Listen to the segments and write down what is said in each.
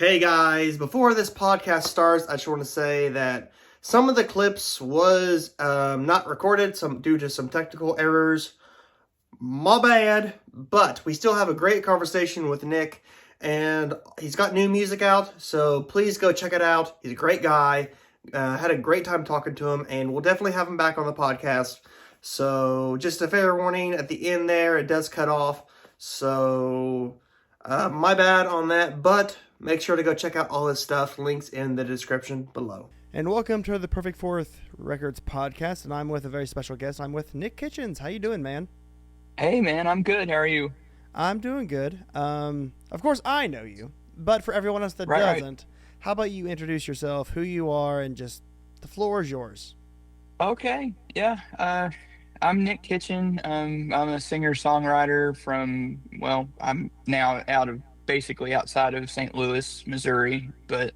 Hey guys, before this podcast starts, I just want to say that some of the clips was not recorded due to some technical errors. My bad, but we still have a great conversation with Nick, and he's got new music out, so please go check it out. He's a great guy. Had a great time talking to him, and we'll definitely have him back on the podcast. So just a fair warning, at the end there, it does cut off. So my bad on that, but make sure to go check out all his stuff. Links in the description below. And welcome to the Perfect Fourth Records podcast, and I'm with a very special guest. I'm with Nick Kitchens. How you doing, man? Hey man, I'm good. How are you? I'm doing good. Of course, I know you, but for everyone else that Right. doesn't, how about you introduce yourself, who you are, and just the floor is yours. Okay. Yeah. I'm Nick Kitchen. I'm a singer-songwriter I'm now basically outside of St. Louis, Missouri, but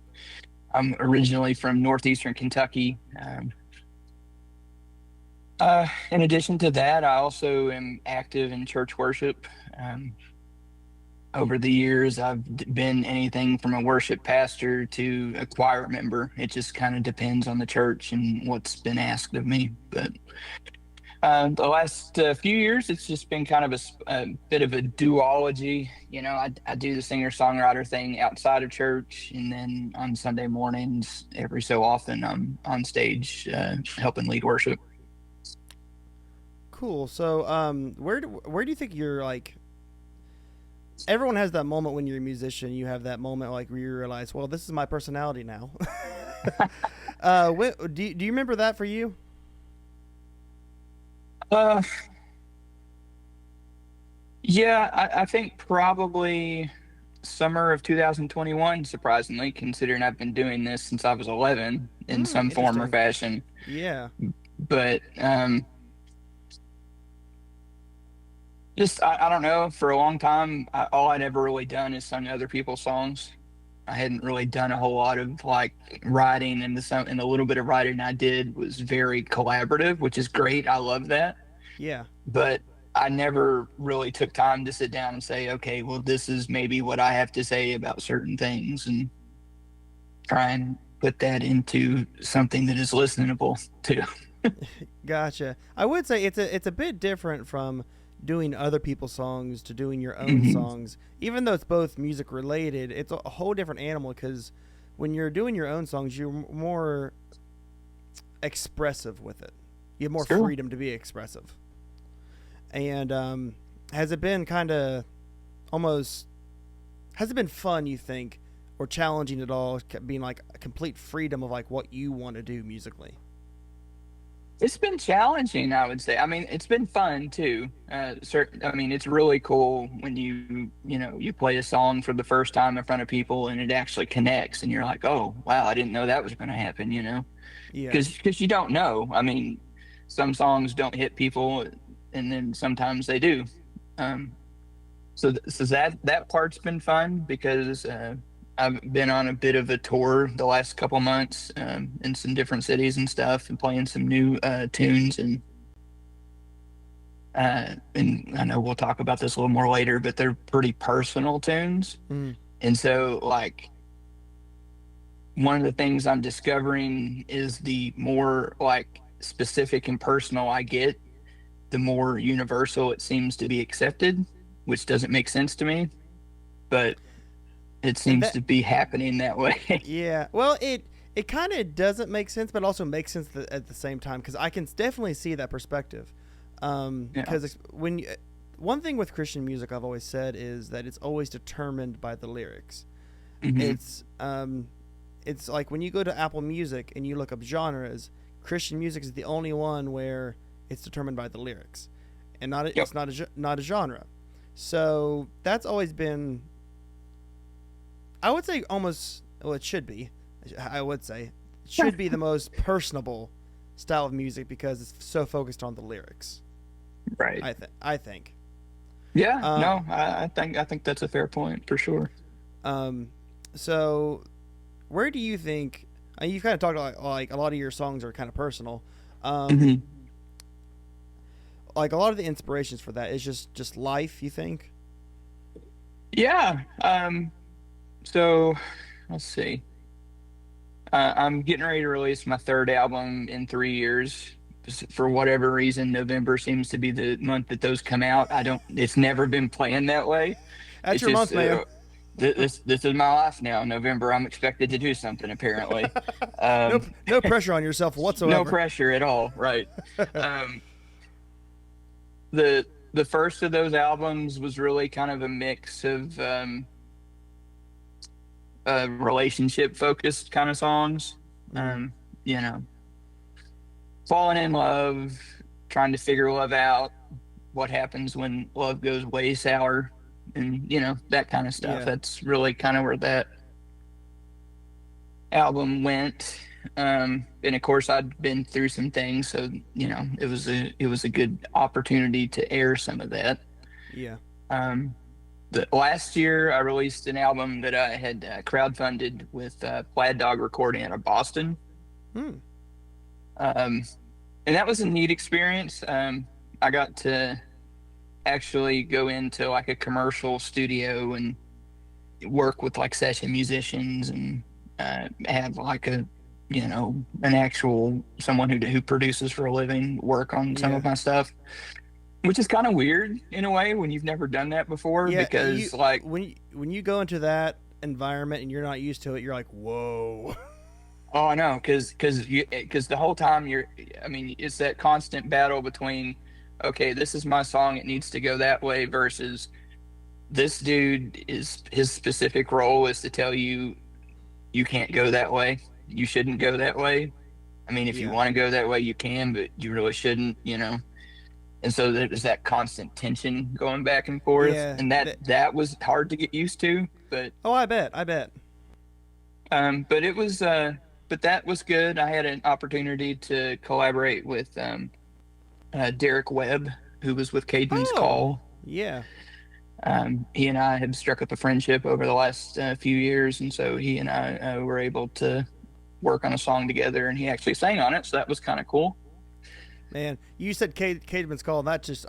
I'm originally from northeastern Kentucky. In addition to that, I also am active in church worship. Over the years, been anything from a worship pastor to a choir member. It just kind of depends on the church and what's been asked of me. But the last few years, it's just been kind of a bit of a duology. You know, I do the singer-songwriter thing outside of church, and then on Sunday mornings, every so often, I'm on stage helping lead worship. Cool. So, where do you think you're like? Everyone has that moment when you're a musician. You have that moment like where you realize, well, this is my personality now. Do you remember that for you? Uh, yeah, I think probably summer of 2021, surprisingly, considering I've been doing this since I was 11 in some form or Interesting. fashion. Yeah. But just I don't know. For a long time, all I'd ever really done is sung other people's songs. I hadn't really done a whole lot of like writing, and the little bit of writing I did was very collaborative, which is great. I love that. Yeah. But I never really took time to sit down and say, okay, well, this is maybe what I have to say about certain things, and try and put that into something that is listenable too. Gotcha. I would say it's a bit different from doing other people's songs to doing your own Hmm. songs. Even though it's both music related, it's a whole different animal because when you're doing your own songs, you're more expressive with it. You have more Sure. freedom to be expressive. And has it been kind of almost has it been fun, you think, or challenging at all, being like a complete freedom of like what you want to do musically? It's been challenging, I would say. I mean, it's been fun too. I mean, it's really cool when you play a song for the first time in front of people and it actually connects, and you're like, oh wow, I didn't know that was going to happen. Yeah. Because you don't know. I mean, some songs don't hit people, and then sometimes they do. Um, so that part's been fun because I've been on a bit of a tour the last couple months in some different cities and stuff, and playing some new tunes, and I know we'll talk about this a little more later, but they're pretty personal tunes, Mm. and so like one of the things I'm discovering is the more like specific and personal I get, the more universal it seems to be accepted, which doesn't make sense to me, but it And seems that to be happening that way. Yeah. Well, it kind of doesn't make sense, but also makes sense at the same time because I can definitely see that perspective. Yeah. Because one thing with Christian music I've always said is that it's always determined by the lyrics. Hmm. It's like when you go to Apple Music and you look up genres, Christian music is the only one where it's determined by the lyrics, and Yep. it's not a genre. So that's always been, I would say, almost, well, it should be. I would say it should be the most personable style of music because it's so focused on the lyrics. Right. I think. Yeah. Um, No, I think that's a fair point for sure. um, so where do you think you've kind of talked like a lot of your songs are kind of personal. Um, Hmm. like a lot of the inspirations for that is just life. You think? Yeah. So let's see. I'm getting ready to release my third album in 3 years. For whatever reason, November seems to be the month that those come out. I don't. It's never been planned that way. That's It's your just month, man. this is my life now. November, I'm expected to do something. Apparently, No, um, no pressure on yourself no whatsoever. pressure at all. Right. Um, the first of those albums was really kind of a mix of relationship focused kind of songs. Mm, You know, falling in love, trying to figure love out, what happens when love goes way sour, and that kind of stuff. yeah, That's really kind of where that album went. And of course, I'd been through some things, so it was a good opportunity to air some of that. yeah. Um, the last year, I released an album that I had crowdfunded with Plaid Dog Recording out of Boston. Hmm. Um, and that was a neat experience. I got to actually go into like a commercial studio and work with like session musicians and have like an actual someone who produces for a living work on some Yeah. of my stuff, which is kind of weird in a way when you've never done that before, Yeah, because like, when you go into that environment and you're not used to it, you're like, whoa. oh, I know, because the whole time I mean, it's that constant battle between, okay, this is my song, it needs to go that way, versus this dude is his specific role is to tell you you can't go that way, you shouldn't go that way. I mean, if you Yeah, want to go that way, you can, but you really shouldn't. And so there's that constant tension going back and forth, yeah. and that was hard to get used to, but Oh, I bet, I bet. but it was but that was good. I had an opportunity to collaborate with Derek Webb, who was with Caden's Oh, Call. yeah, He and I have struck up a friendship over the last few years, and so he and I were able to work on a song together, and he actually sang on it, so that was kind of cool. man. You said Cademan's Call, and that just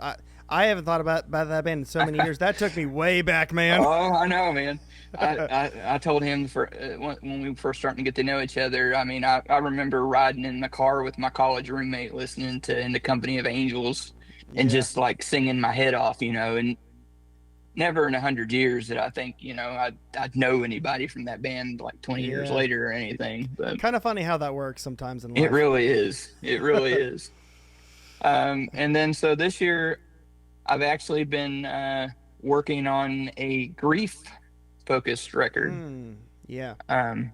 I haven't thought about that band in so many years. That took me way back, man. Oh, I know, man. I told him when we were first starting to get to know each other. I mean, I remember riding in the car with my college roommate, listening to "In the Company of Angels," and Yeah, just like singing my head off, and never in 100 years that I think I'd know anybody from that band like 20 years yeah. later or anything. But Kind of funny how that works sometimes in it life. really is. It really is. And then so this year, I've actually been working on a grief focused record. Hmm. Yeah. Um,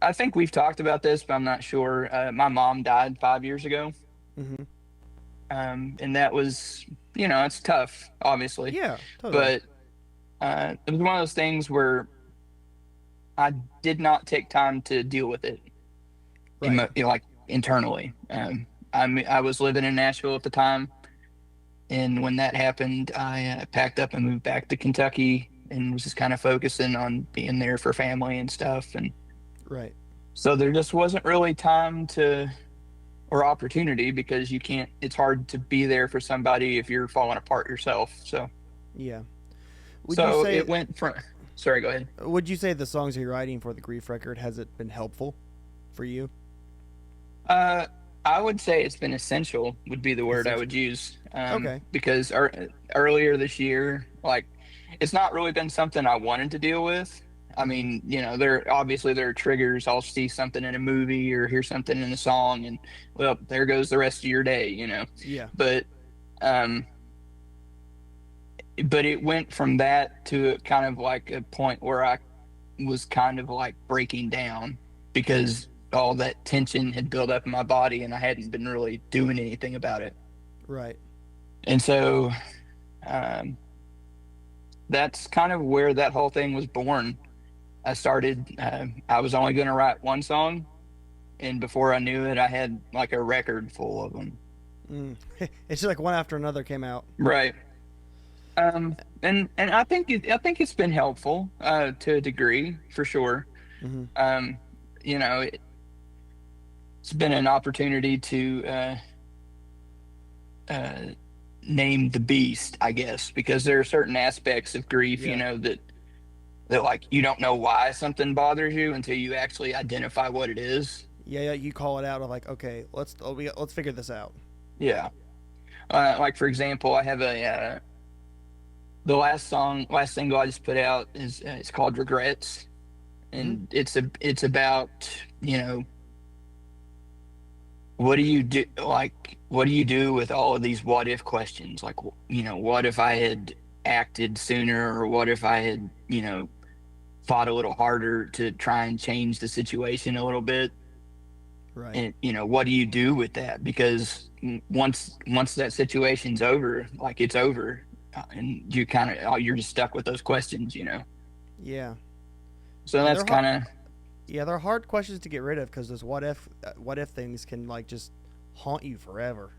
I think we've talked about this, but I'm not sure. My mom died 5 years ago. Hmm. And that was, it's tough, obviously, Yeah. Totally. but it was one of those things where I did not take time to deal with it, Right. like internally. I was living in Nashville at the time, and when that happened, I packed up and moved back to Kentucky and was just kind of focusing on being there for family and stuff. And Right. so there just wasn't really time or opportunity, because you can't, it's hard to be there for somebody if you're falling apart yourself. So, Yeah. Would you so say? it went from, sorry, go ahead. Would you say the songs you're writing for the grief record, has it been helpful for you? Uh, I would say it's been essential, would be the word I Essential. would use. Okay. Because earlier this year, like, it's not really been something I wanted to deal with. I Mhm. mean, there are triggers. I'll see something in a movie or hear something in a song, and well, there goes the rest of your day. Yeah. But um, but it went from that to kind of like a point where I was kind of like breaking down, because all that tension had built up in my body and I hadn't been really doing anything about it. Right. And so um, that's kind of where that whole thing was born. I was only going to write one song, and before I knew it, I had like a record full of them. Mm. It's just like one after another came out. Right. And I think it's been helpful to a degree, for sure. Hmm. Um, it's been an opportunity to uh, name the beast, I guess, because there are certain aspects of grief, Yeah. that that like you don't know why something bothers you until you actually identify what it is. Yeah, you call it out of like, okay, let's figure this out. Yeah. Like for example, I have the last single I just put out is it's called Regrets, Hmm. and it's about, you know, what do you do, like what do you do with all of these what if questions, like, you know, what if I had acted sooner, or what if I had, you know, fought a little harder to try and change the situation a little bit. Right. And you know, what do you do with that? Because once that situation's over, like it's over, and you kind of you're just stuck with those questions, you know. Yeah. So Yeah, that's kind of. they're hard questions to get rid of because those what if things can like just haunt you forever.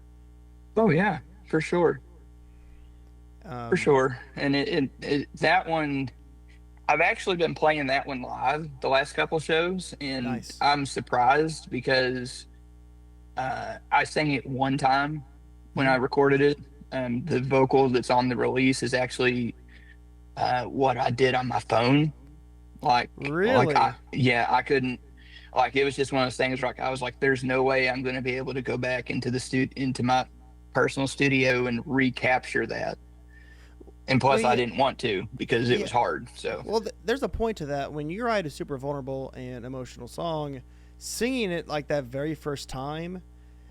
Oh yeah, for sure, for Um, sure. And that one, I've actually been playing that one live the last couple shows, and nice. I'm surprised because I sang it one time when I Hmm. recorded it. The vocal that's on the release is actually what I did on my phone. Really? Yeah, I couldn't, like, it was just one of those things where, like, I was like, there's no way I'm going to be able to go back into into my personal studio and recapture that. And Well, plus, I yeah, didn't want to because it yeah. was hard. So, Well, there's a point to that. When you write a super vulnerable and emotional song, singing it like that very first time,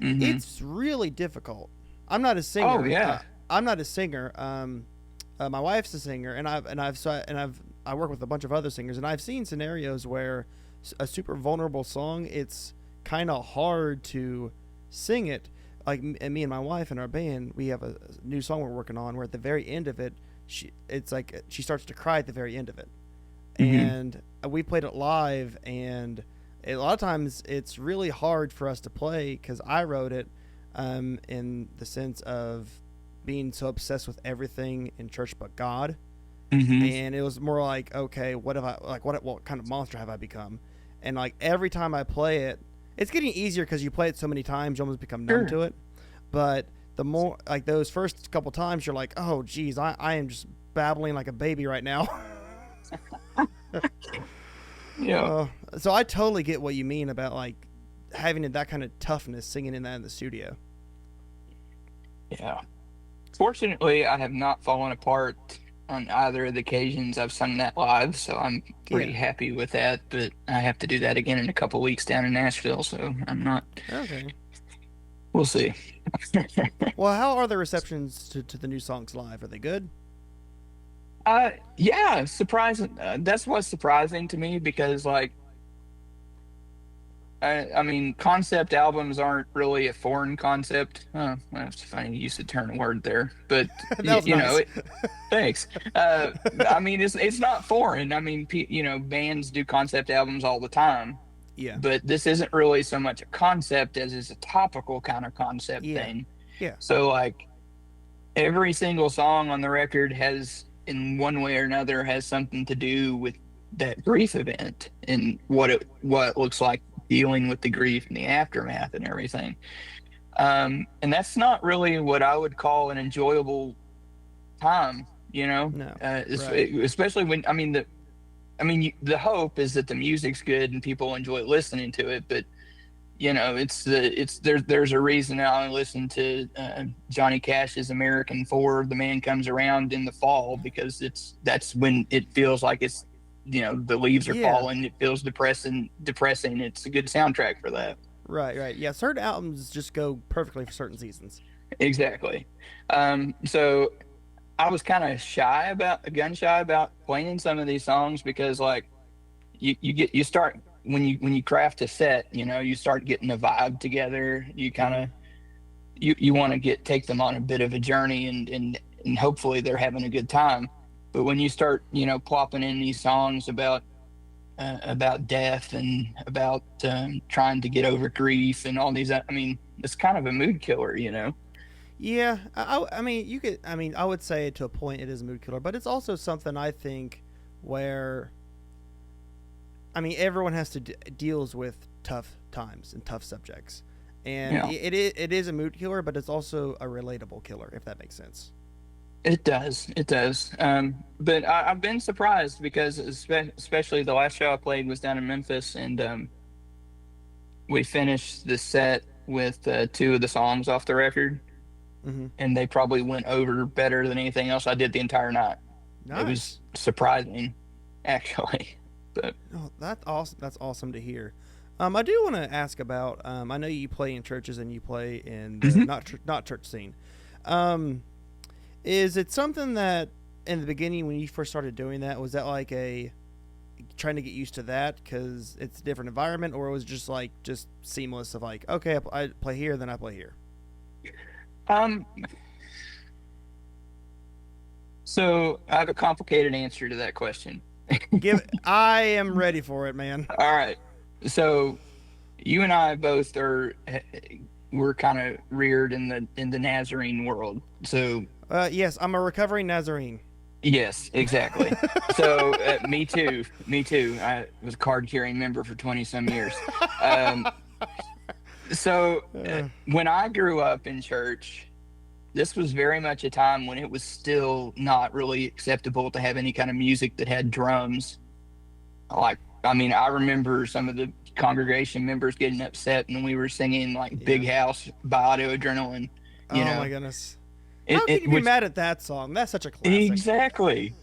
hmm. it's really difficult. I'm not a Oh singer. yeah. I'm not a singer. My wife's a singer, and I work with a bunch of other singers, and I've seen scenarios where a super vulnerable song, it's kind of hard to sing it. Like and me and my wife and our band, we have a new song we're working on where at the very end of it, it's like she starts to cry at the very end of it, Hmm. and we played it live, and a lot of times it's really hard for us to play because I wrote it in the sense of being so obsessed with everything in church but God, Hmm. and it was more like, okay, what have I like what kind of monster have I become? And like every time I play it, it's getting easier because you play it so many times, you almost become numb Sure. to it. But the more like those first couple times, you're like, oh geez, I am just babbling like a baby right now. Yeah. uh, so I totally get what you mean about like having that kind of toughness singing in that in the studio. Yeah. Fortunately, I have not fallen apart on either of the occasions I've sung that live, so I'm Yeah. pretty happy with that. But I have to do that again in a couple weeks down in Nashville, so I'm not. Okay. We'll see. Well, how are the receptions to the new songs live? Are they good? Yeah, surprising. That's what's surprising to me because, like, I mean, concept albums aren't really a foreign concept. That's funny use of turn a word there, but That was you know, nice. thanks. I mean, it's not foreign. I mean, you know, bands do concept albums all the time, Yeah. but this isn't really so much a concept as is a topical kind of concept Yeah. thing. Yeah. So, like, every single song on the record has, in one way or another, has something to do with that grief event and what it looks like dealing with the grief and the aftermath and everything. And that's not really what I would call an enjoyable time, you know. No. Right. Especially when, I mean, the hope is that the music's good and people enjoy listening to it, but you know, there's a reason I only listen to Johnny Cash's American Four, The Man Comes Around, in the fall, because that's when it feels like it's, you know, the leaves are Yeah. falling, it feels depressing. It's a good soundtrack for that. Right. Right. Yeah. Certain albums just go perfectly for certain seasons. Exactly. So I was kind of gun shy about playing some of these songs because, like, you start when you craft a set, you know, you start getting a vibe together. You kind Mm-hmm. of you want to get take them on a bit of a journey, and hopefully they're having a good time. But when you start, you know, plopping in these songs about death and about trying to get over grief and all these, I mean, it's kind of a mood killer, you know. Yeah. I mean, you could. I mean, I would say to a point it is a mood killer, but it's also something I think where I mean, everyone has to deals with tough times and tough subjects, and Yeah. it is a mood killer, but it's also a relatable killer, if that makes sense. It does. It does. But I've been surprised because especially the last show I played was down in Memphis, and we finished the set with two of the songs off the record, Mm-hmm. and they probably went over better than anything else I did the entire night. It was Nice. surprising, actually. But Oh, that's awesome. That's awesome to hear. I do want to ask about. I know you play in churches and you play in the Mhm. not church scene. Um, is it something that in the beginning when you first started doing that was that like a trying to get used to that because it's a different environment, or was it just like just seamless of like okay I play here then I play here. um, so I have a complicated answer to that question. Give I am ready for it, man. All right. So you and I both are we're kind of reared in the Nazarene world. So Yes, I'm a recovering Nazarene. yes, exactly. So me too. Me too. I was a card carrying member for 20 some years. Um, so when I grew up in church, this was very much a time when it was still not really acceptable to have any kind of music that had drums. Like, I mean, I remember some of the congregation members getting upset when we were singing like Yeah. Big House by Auto Adrenaline, you Oh know, my goodness. How can you be which mad at that song? That's such a classic.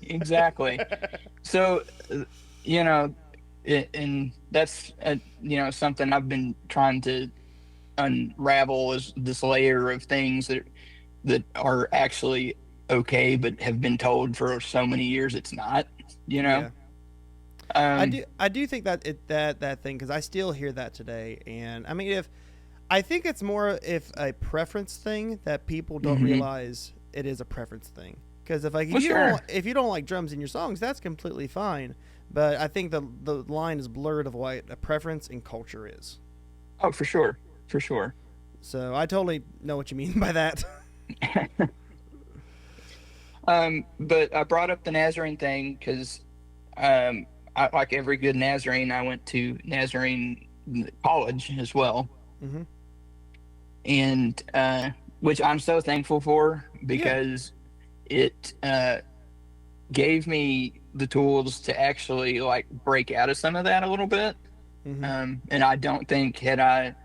exactly. So, you know, and that's, something I've been trying to unravel is this layer of things that are actually okay, but have been told for so many years it's not, you know? Yeah. Um, I do think that that thing because I still hear that today, and I mean if I think it's more if a preference thing that people don't mhm. realize it is a preference thing. Because if like Well, sure. if you don't like drums in your songs, that's completely fine. But I think the line is blurred of what a preference and culture is. Oh, for sure. For sure. So I totally know what you mean by that. But I brought up the Nazarene thing because, like every good Nazarene, I went to Nazarene college as well, hmm and which I'm so thankful for Yeah. because it gave me the tools to actually like break out of some of that a little bit. hmm And I don't think had I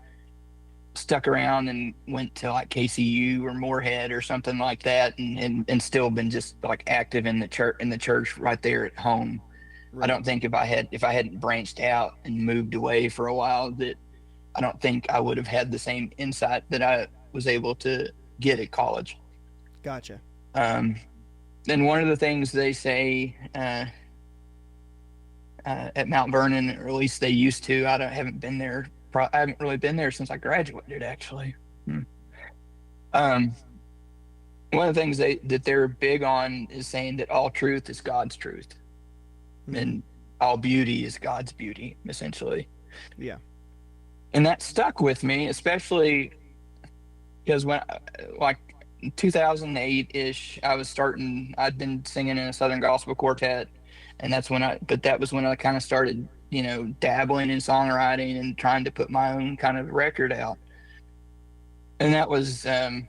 stuck around and went to like KCU or Moorhead or something like that and still been just like active in the church right there at home. I Right. don't think if I hadn't branched out and moved away for a while that I don't think I would have had the same insight that I was able to get at college. Gotcha. Um, and one of the things they say at Mount Vernon, or at least they used to, haven't been there. I haven't really been there since I graduated, actually. Hmm. Um, One of the things that they're big on is saying that all truth is God's truth, hmm and all beauty is God's beauty, essentially. Yeah. And that stuck with me, especially because like 2008 ish, I'd been singing in a Southern gospel quartet, and that was when I kind of started, dabbling in songwriting and trying to put my own kind of record out. And that was a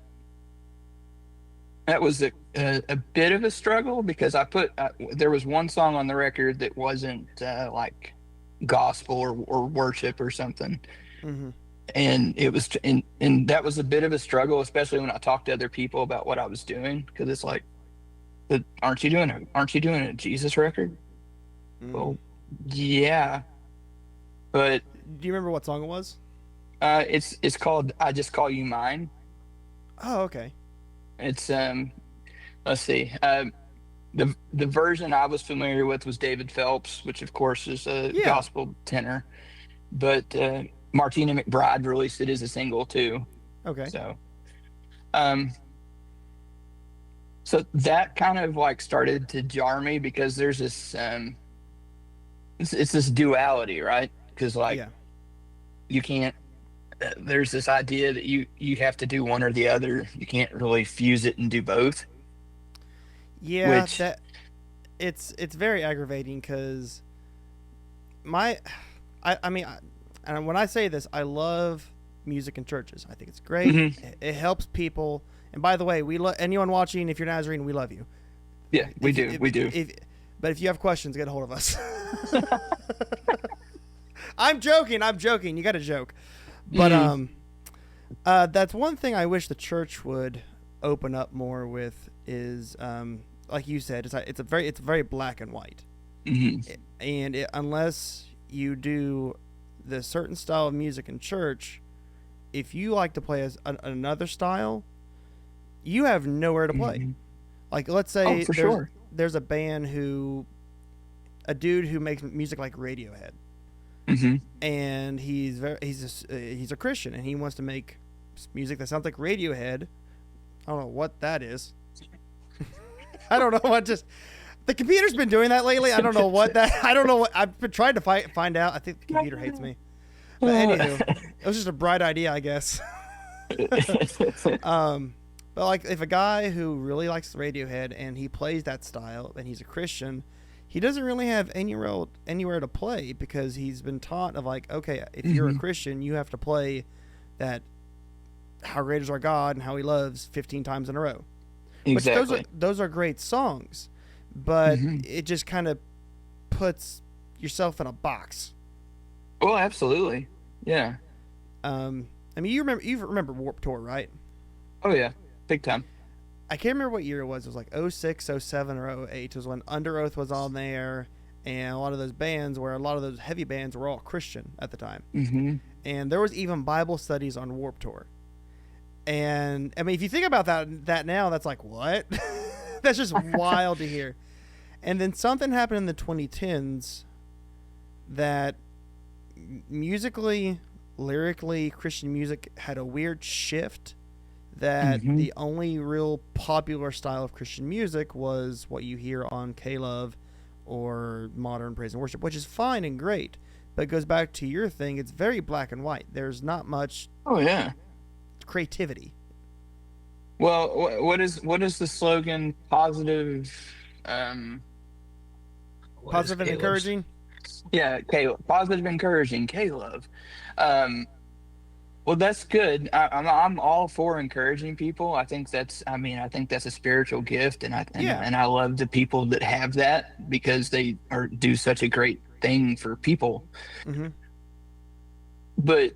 bit of a struggle because there was one song on the record that wasn't like gospel or worship or something, hmm and and that was a bit of a struggle, especially when I talked to other people about what I was doing, because it's like, but aren't you doing a Jesus record? hmm Well, yeah, but Do you remember what song it was? it's called I Just Call You Mine. Oh, okay. It's let's see. The version I was familiar with was David Phelps, which of course is a Yeah. gospel tenor, but Martina McBride released it as a single too. Okay. So, um, so that kind of like started to jar me because there's this it's this duality, right? Because like Yeah. you can't. There's this idea that you have to do one or the other. You can't really fuse it and do both. Yeah. Which That it's very aggravating because my I mean and when I say this, I love music in churches. I think it's great. It helps people. And by the way, we love anyone watching. If you're Nazarene, we love you. Yeah, we do. But if you have questions, get a hold of us. I'm joking. You got to joke. But that's one thing I wish the church would open up more with is, like you said, it's very black and white. And unless you do the certain style of music in church, if you like to play another style, you have nowhere to play. Like, let's say there's a band a dude who makes music like Radiohead, and he's a Christian, and he wants to make music that sounds like Radiohead. I don't know what that is. I don't know what the computer's been doing that lately. I don't know what I've been trying to find out. I think the computer hates me. But anywho, it was just a bright idea, I guess. But like, if a guy who really likes Radiohead and he plays that style and he's a Christian, he doesn't really have anywhere to play, because he's been taught of like, okay, if you're a Christian, you have to play that "How Great Is Our God" and "How He Loves" 15 times in a row. Exactly. Which those are great songs, but it just kind of puts yourself in a box. Oh, absolutely. Yeah. I mean, you remember Warped Tour, right? Oh yeah, big time. I can't remember what year it was. It was like 06, 07, or 08. It was when Under Oath was on there, and a lot of those heavy bands were all Christian at the time. And there was even Bible studies on Warped Tour. And I mean, if you think about that now, that's like, what? That's just wild to hear. And then something happened in the 2010s that musically, lyrically, Christian music had a weird shift, that the only real popular style of Christian music was what you hear on K-Love or modern praise and worship, which is fine and great, but it goes back to your thing. It's very black and white. There's not much creativity. Well, what is the slogan? Positive and encouraging. Yeah, positive, encouraging, K-Love. Well, that's good. I'm all for encouraging people. I think that's a spiritual gift, and I love the people that have that, because they do such a great thing for people. But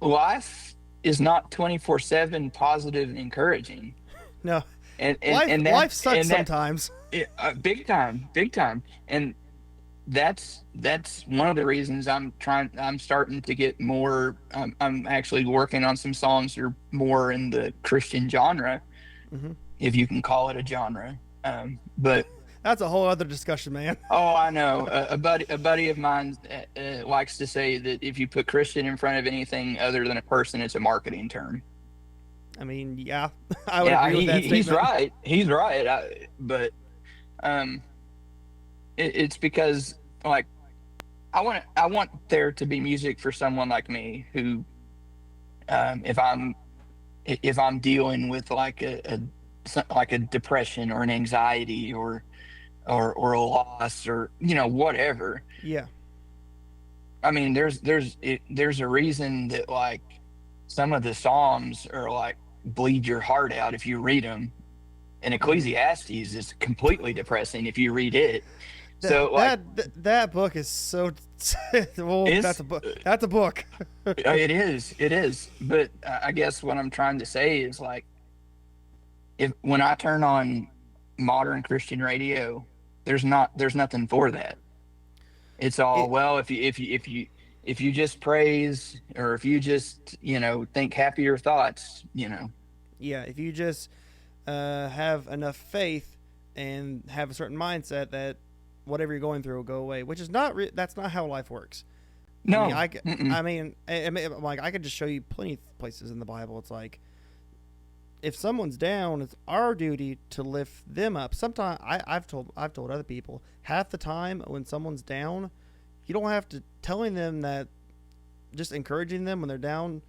life is not 24/7 positive and encouraging. No, and life sucks sometimes. Big time, and that's one of the reasons I'm starting to get more. I'm actually working on some songs that are more in the Christian genre, if you can call it a genre. But that's a whole other discussion, man. Oh, I know. A buddy of mine likes to say that if you put Christian in front of anything other than a person, it's a marketing term. I mean, yeah, I would agree with that statement. He's right. But it's because, like, I want there to be music for someone like me who, if I'm dealing with like a depression or an anxiety or a loss, or whatever. Yeah. I mean, there's a reason that, like, some of the Psalms are like bleed your heart out if you read them, and Ecclesiastes is completely depressing if you read it. That book is so that's a book. That's a book. It is. But I guess what I'm trying to say is, like, when I turn on modern Christian radio, there's nothing for that. It's all, if you just praise, or if you just think happier thoughts. Yeah, if you just have enough faith and have a certain mindset that whatever you're going through will go away, which is that's not how life works. No, I mean, like, I could just show you plenty of places in the Bible. It's like, if someone's down, it's our duty to lift them up. Sometimes I've told other people, half the time when someone's down, you don't have to telling them that, just encouraging them when they're down.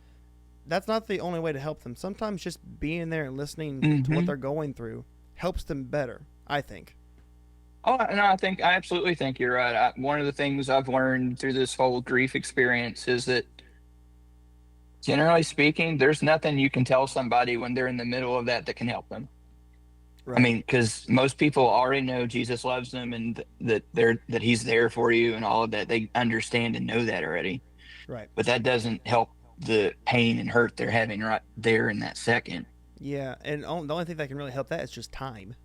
That's not the only way to help them. Sometimes just being there and listening to what they're going through helps them better, I think. Oh, no, I absolutely think you're right. One of the things I've learned through this whole grief experience is that Generally speaking, there's nothing you can tell somebody when they're in the middle of that can help them. I Right. mean, because most people already know Jesus loves them and that He's there for you and all of that. They understand and know that already, Right. but that doesn't help the pain and hurt they're having right there in that second. Yeah, and the only thing that can really help that is just time.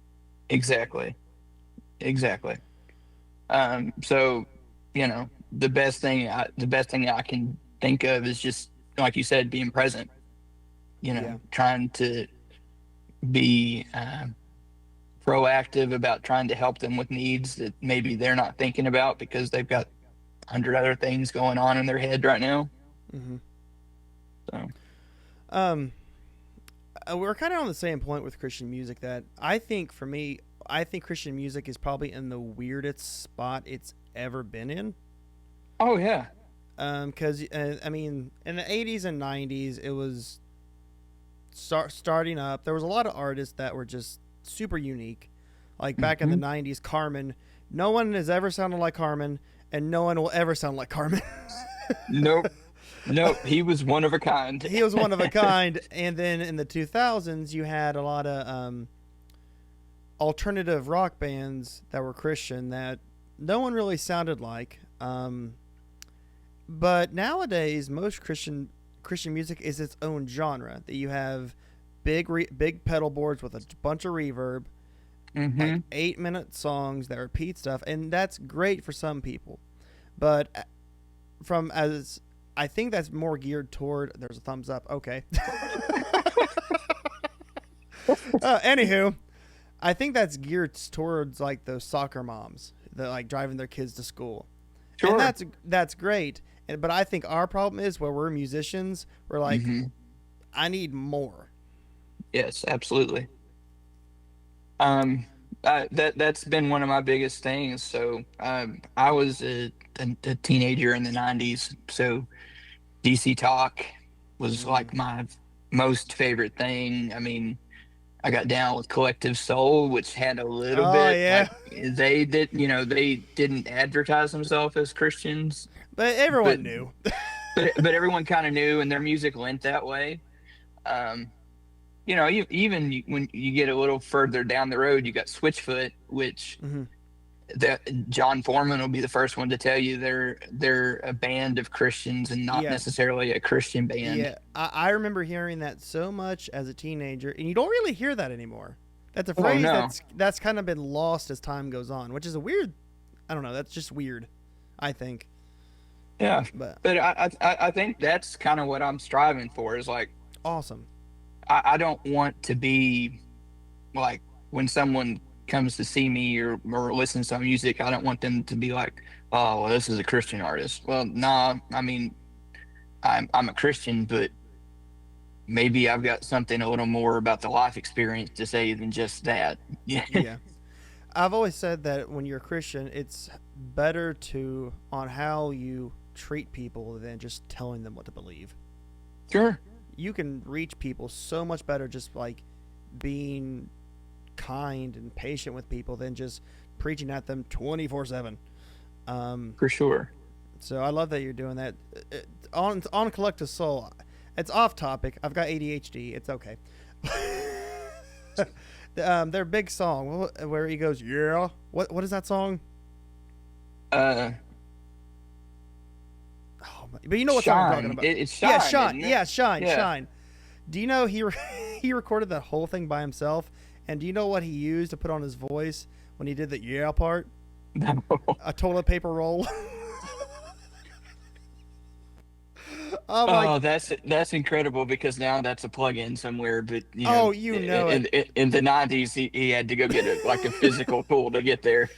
Exactly. Exactly. So, the best thing I can think of is just like you said, being present. Yeah. Trying to be proactive about trying to help them with needs that maybe they're not thinking about because they've got 100 other things going on in their head right now. Hmm. So, Um, we're kind of on the same point with Christian music. That I think for me, I think Christian music is probably in the weirdest spot it's ever been in. oh yeah. Because I mean, in the '80s and '90s, it was starting up. There was a lot of artists that were just super unique. Like back in the Hmm. '90s, Carmen. No one has ever sounded like Carmen, and no one will ever sound like Carmen. Nope. Nope. He was one of a kind. He was one of a kind. And then in the 2000s, you had a lot of alternative rock bands that were Christian that no one really sounded like. But nowadays, most Christian music is its own genre. That you have big pedal boards with a bunch of reverb, like Hmm. 8-minute songs that repeat stuff, and that's great for some people. But from as I think that's more geared toward. There's a thumbs up. Okay. Anywho, I think that's geared towards like those soccer moms that like driving their kids to school, and Sure. that's great. But I think our problem is where we're musicians. We're like, Hmm. I need more. Yes, absolutely. That's been one of my biggest things. So, I was a teenager in the '90s, so DC Talk was Mm. like my most favorite thing. I mean, I got down with Collective Soul, which had a little Oh bit yeah, like they didn't advertise themselves as Christians, but but everyone knew. but everyone kind of knew, and their music lent that way. Um, even when you get a little further down the road, you got Switchfoot, which Hmm. that John Foreman will be the first one to tell you they're a band of Christians and not Yeah, necessarily a Christian band. yeah. I remember hearing that so much as a teenager, and you don't really hear that anymore. That's a Oh phrase no, that's kind of been lost as time goes on, which is a weird. I don't know. That's just weird. I think, yeah, but but I think that's kind of what I'm striving for is like awesome. I don't want to be like when someone comes to see me or listens to my music, I don't want them to be like, oh, well, this is a Christian artist. Well, nah, I mean, I'm a Christian, but maybe I've got something a little more about the life experience to say than just that. Yeah, Yeah. I've always said that when you're a Christian, it's better to on how you treat people than just telling them what to believe. sure. You can reach people so much better just like being kind and patient with people than just preaching at them 24/7. Um, For sure. so I love that you're doing that. On Collective Soul, it's off topic. I've got ADHD. It's okay. Their big song where he goes, yeah. What is that song? Uh, Oh, but you know what song I'm talking Shine. about. It's Yeah, Shine, Shine. isn't it? Yeah, Shine, Yeah. Shine. Do you know he recorded that whole thing by himself? And do you know what he used to put on his voice when he did the yeah part? A toilet paper roll. I'm like, Oh, that's incredible because now that's a plug-in somewhere. But oh, you know it. in the '90s, he had to go get like a physical tool to get there.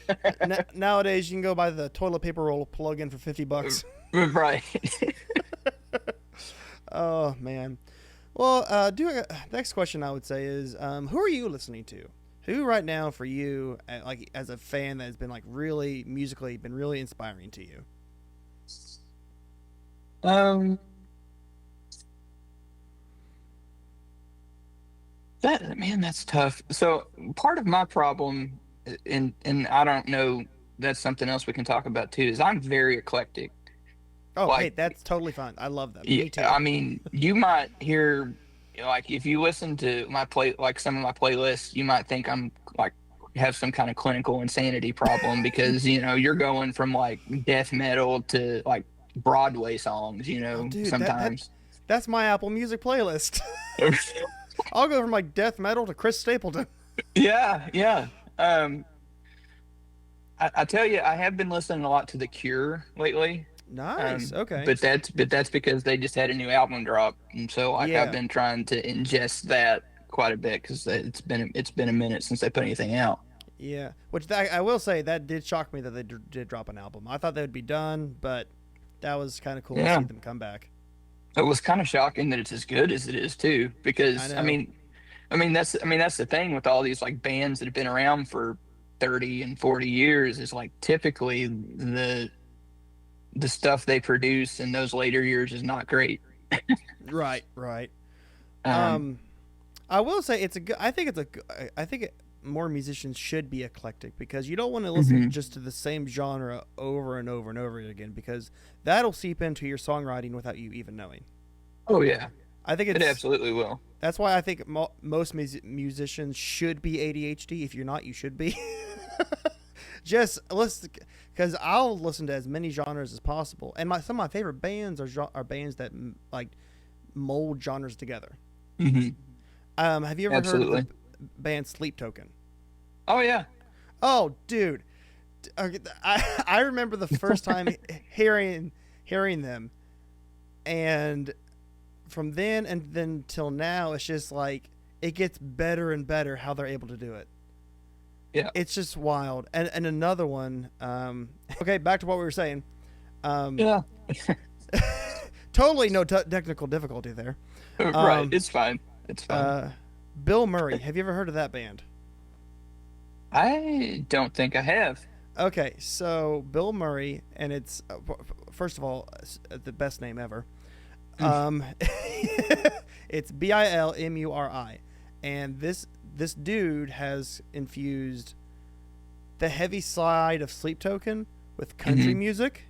Nowadays, you can go buy the toilet paper roll plug-in for $50. Right. Oh man. Well, next question I would say is, who are you listening to? Who right now for you, like as a fan that has been like really musically been really inspiring to you? Um, that man, that's tough. So part of my problem, and I don't know, that's something else we can talk about too, is I'm very eclectic. Oh, hey, Like, that's totally fine. I love that. yeah, Me too. I mean, you might hear, like, if you listen to like some of my playlists, you might think I'm like have some kind of clinical insanity problem because, you're going from like death metal to like Broadway songs, Oh, dude, sometimes. that's my Apple Music playlist. I'll go from like death metal to Chris Stapleton. Yeah, yeah. Um, I tell you, I have been listening a lot to The Cure lately. Nice. Okay. But that's because they just had a new album drop, and so like I've Yeah. been trying to ingest that quite a bit because it's been a minute since they put anything out. Yeah. Which I will say that did shock me that they did drop an album. I thought they would be done, but that was kind of cool to Yeah, see them come back. it was kind of shocking that it's as good as it is too, I because know. that's the thing with all these like bands that have been around for 30 and 40 years is like typically the stuff they produce in those later years is not great. Right. Right. Um, Um, I will say it's a good. I think it's a. I think more musicians should be eclectic because you don't want to listen mhm. just to the same genre over and over and over again because that'll seep into your songwriting without you even knowing. Oh yeah, I think it it's absolutely will. that's why I think most musicians should be ADHD. If you're not, you should be. Just listen, because I'll listen to as many genres as possible, and some of my favorite bands are bands that like mold genres together. Hmm. Have you ever heard of the Absolutely. band Sleep Token? Oh yeah. Oh, dude, okay, I remember the first time hearing them, and from then till now, it's just like it gets better and better how they're able to do it. Yeah. It's just wild. And another one. Okay, back to what we were saying. Um, Yeah. totally no technical difficulty there. Right. Um, It's fine. It's fine. uh, Bill Murray. Have you ever heard of that band? I don't think I have. Okay, so Bill Murray, and it's first of all the best name ever. It's Bilmuri, and this dude has infused the heavy side of Sleep Token with country Hmm. music.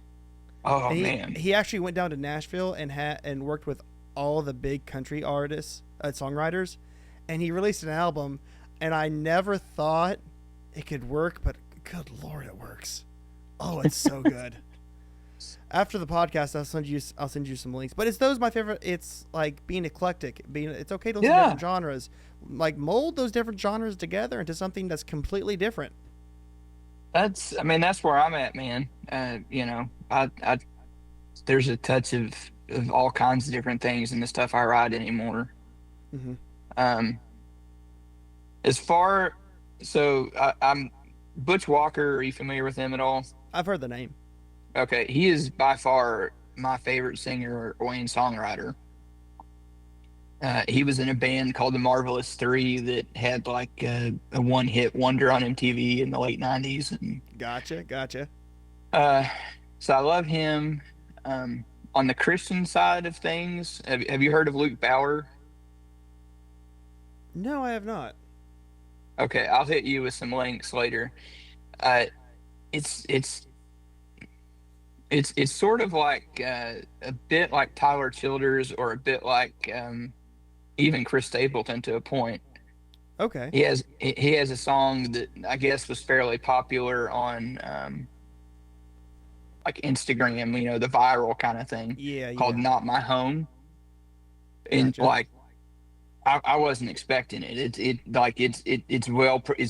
Oh And man. he actually went down to Nashville and worked with all the big country artists, songwriters, and he released an album. And I never thought it could work, but good lord, it works. Oh, it's so good. After the podcast, I'll send you some links. But it's those my favorite. It's like being eclectic. It's okay to listen to Yeah. different genres. Like mold those different genres together into something that's completely different. That's where I'm at, man. I there's a touch of all kinds of different things in the stuff I write anymore. Hmm. Um, as far so I'm Butch Walker. Are you familiar with him at all? I've heard the name. Okay, he is by far my favorite singer or songwriter. He was in a band called the Marvelous Three that had like a one-hit wonder on MTV in the late '90s, and Gotcha. uh, so I love him. On the Christian side of things, have you heard of Luke Bauer? No, I have not. Okay, I'll hit you with some links later. Uh, it's it's it's sort of like a bit like Tyler Childers or a bit like even Chris Stapleton to a point. Okay. He has a song that I guess was fairly popular on like Instagram, the viral kind of thing, Yeah, called yeah. "Not My Home," and Gotcha. like I wasn't expecting it. It's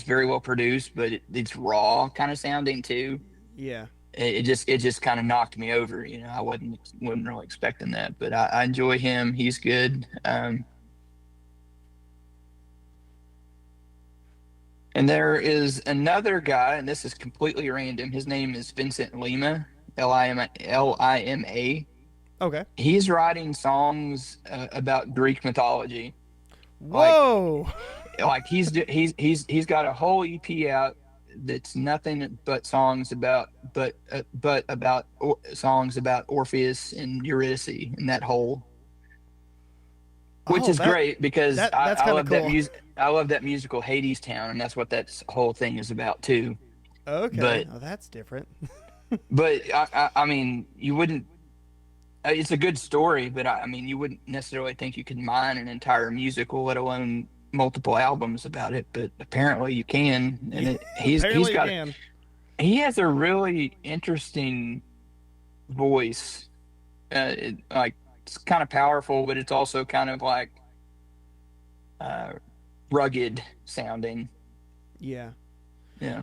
very well produced, but it's raw kind of sounding too. Yeah. It just kind of knocked me over. I wasn't really expecting that, but I enjoy him. He's good. And there is another guy, and this is completely random. His name is Vincent Lima, Lima. Okay. He's writing songs about Greek mythology. Like Whoa. he's got a whole EP out that's nothing but songs about songs about Orpheus and Eurydice and that whole, which Oh, is great because that's I kind of love that cool. music. I love that musical Hades Town, and that's what that whole thing is about too. Okay. But Oh, that's different. but I mean, you wouldn't it's a good story, but I mean, you wouldn't necessarily think you could mine an entire musical, let alone multiple albums about it. But apparently, you can, and Yeah, he's apparently you got can. he has a really interesting voice. Like it's kind of powerful, but it's also kind of like uh, rugged sounding. Yeah. Yeah.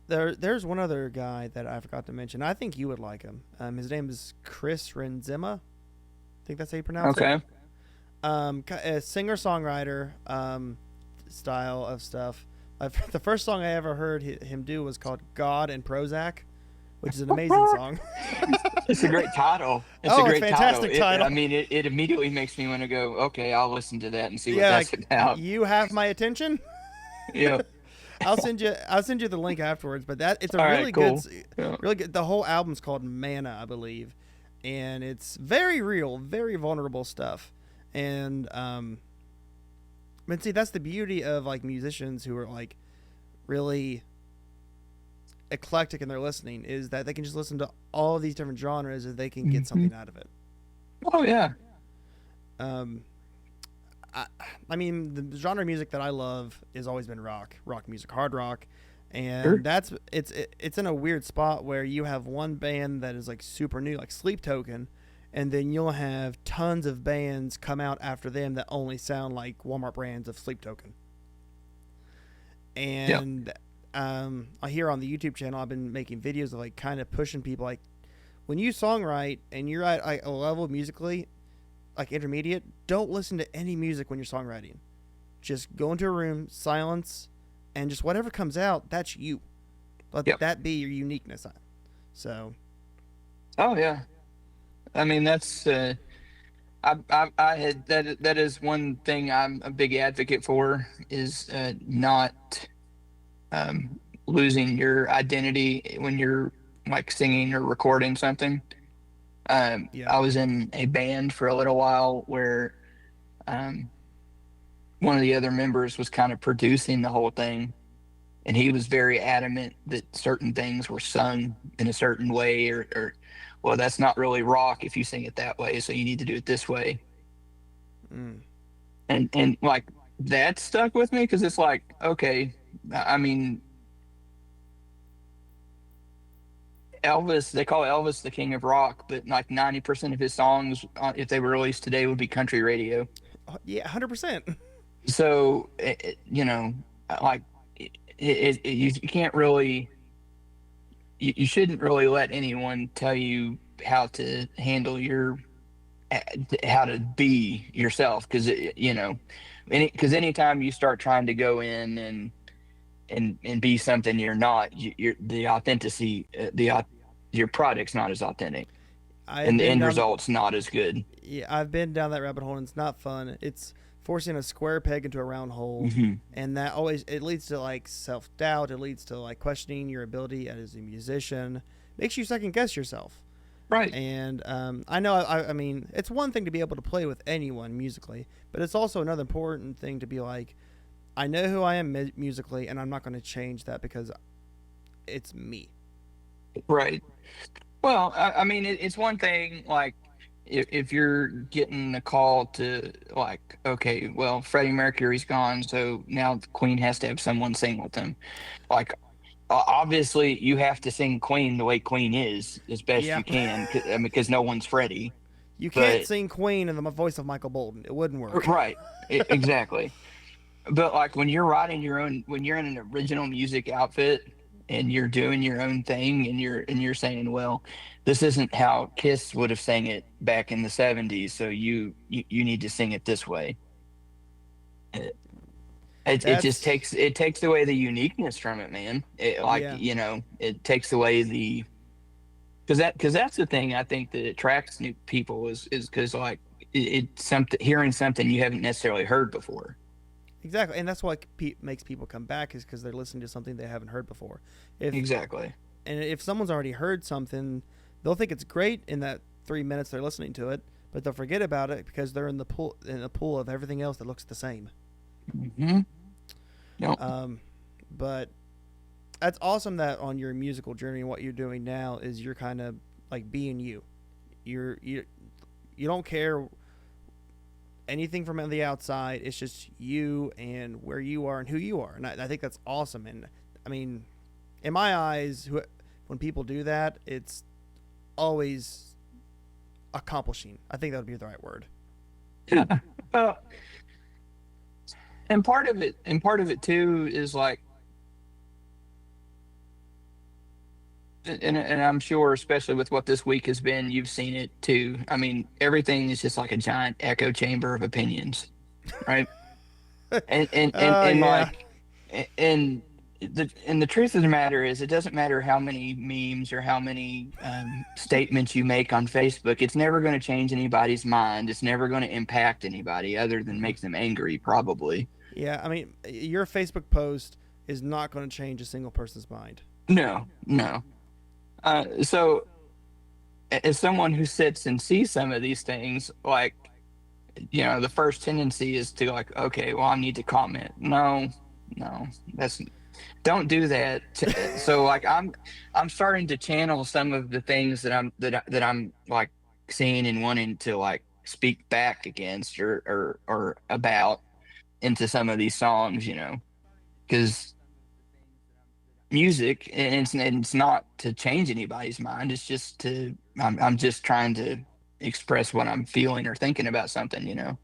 There's one other guy that I forgot to mention. I think you would like him. His name is Chris Renzema. I think that's how you pronounce it. Okay. A singer songwriter style of stuff. The first song I ever heard him do was called "God and Prozac," which is an amazing song. It's a great title. It's Oh, a it's great fantastic title. I mean, it immediately makes me want to go, okay, I'll listen to that and see what Yeah, that's like, about. you have my attention. Yeah. I'll send you the link afterwards. But it's a All really right, cool. good, Yeah. really good. The whole album's called Mana, I believe, and it's very real, very vulnerable stuff. And but see, that's the beauty of like musicians who are like really eclectic in their listening, is that they can just listen to all of these different genres and they can get something out of it. Oh, yeah. Um, I mean, the genre of music that I love has always been rock music, hard rock, and Sure. it's in a weird spot where you have one band that is like super new, like Sleep Token, and then you'll have tons of bands come out after them that only sound like Walmart brands of Sleep Token. Yeah. And I hear on the YouTube channel I've been making videos of like kind of pushing people like, when you songwrite and you're at like, a level musically like intermediate, don't listen to any music when you're songwriting. Just go into a room, silence, and just whatever comes out, that's you. Let Yep. that be your uniqueness. So, Oh, yeah. I mean, that's I had that is one thing I'm a big advocate for is not losing your identity when you're like singing or recording something. yeah. I was in a band for a little while where um, one of the other members was kind of producing the whole thing, and he was very adamant that certain things were sung in a certain way, or well, that's not really rock if you sing it that way, so you need to do it this way. Mm. And like that stuck with me because it's like, okay, I mean, Elvis, they call Elvis the king of rock, but like 90% of his songs, if they were released today, would be country radio. Yeah, 100%. So, you know, like you can't really, you shouldn't really let anyone tell you how to handle how to be yourself. Cause you know, cause anytime you start trying to go in and be something you're not, you're the authenticity, your product's not as authentic I've and the been end down result's not as good. Yeah, I've been down that rabbit hole and it's not fun. It's forcing a square peg into a round hole, Hmm. and that always it leads to like self-doubt, it leads to like questioning your ability as a musician. Makes you second guess yourself. Right. And I know I mean, it's one thing to be able to play with anyone musically, but it's also another important thing to be like, I know who I am musically and I'm not going to change that because it's me. Right. Well, I mean, it's one thing like if you're getting a call to like, okay, well, Freddie Mercury's gone, so now the Queen has to have someone sing with them. Like, obviously, you have to sing Queen the way Queen is as best Yeah. you can, I mean, because no one's Freddie. You can't But sing Queen in the voice of Michael Bolton. It wouldn't work. right, exactly. But like when you're writing your own, when you're in an original music outfit and you're doing your own thing and you're saying, well, this isn't how Kiss would have sang it back in the 70s, so you need to sing it this way. It just That's takes away the uniqueness from it, man. Like, yeah. you know, it takes away the because that's the thing I think that attracts new people is because like it's something hearing something you haven't necessarily heard before. Exactly, and that's what makes people come back is because they're listening to something they haven't heard before. If Exactly. and if someone's already heard something, they'll think it's great in that 3 minutes they're listening to it, but they'll forget about it because they're in the pool of everything else that looks the same. Hmm. Yep. But that's awesome that on your musical journey, what you're doing now is you're kind of like being you. You're You don't care anything from the outside. It's just you and where you are and who you are. And I think that's awesome. And I mean, in my eyes, when people do that, it's always accomplishing. I think that would be the right word. Yeah. Well, and part of it too is like, and I'm sure, especially with what this week has been, you've seen it too. I mean, everything is just like a giant echo chamber of opinions, right? And Yeah. like, and the truth of the matter is, it doesn't matter how many memes or how many statements you make on Facebook. It's never going to change anybody's mind. It's never going to impact anybody other than make them angry, probably. Yeah. I mean, your Facebook post is not going to change a single person's mind. No, no. So, as someone who sits and sees some of these things, like, the first tendency is to like, okay, well, I need to comment. No, no, that's don't do that. So, like, I'm starting to channel some of the things that I'm like seeing and wanting to like speak back against or about into some of these songs, because music, and it's not to change anybody's mind. It's just I'm just trying to express what I'm feeling or thinking about something.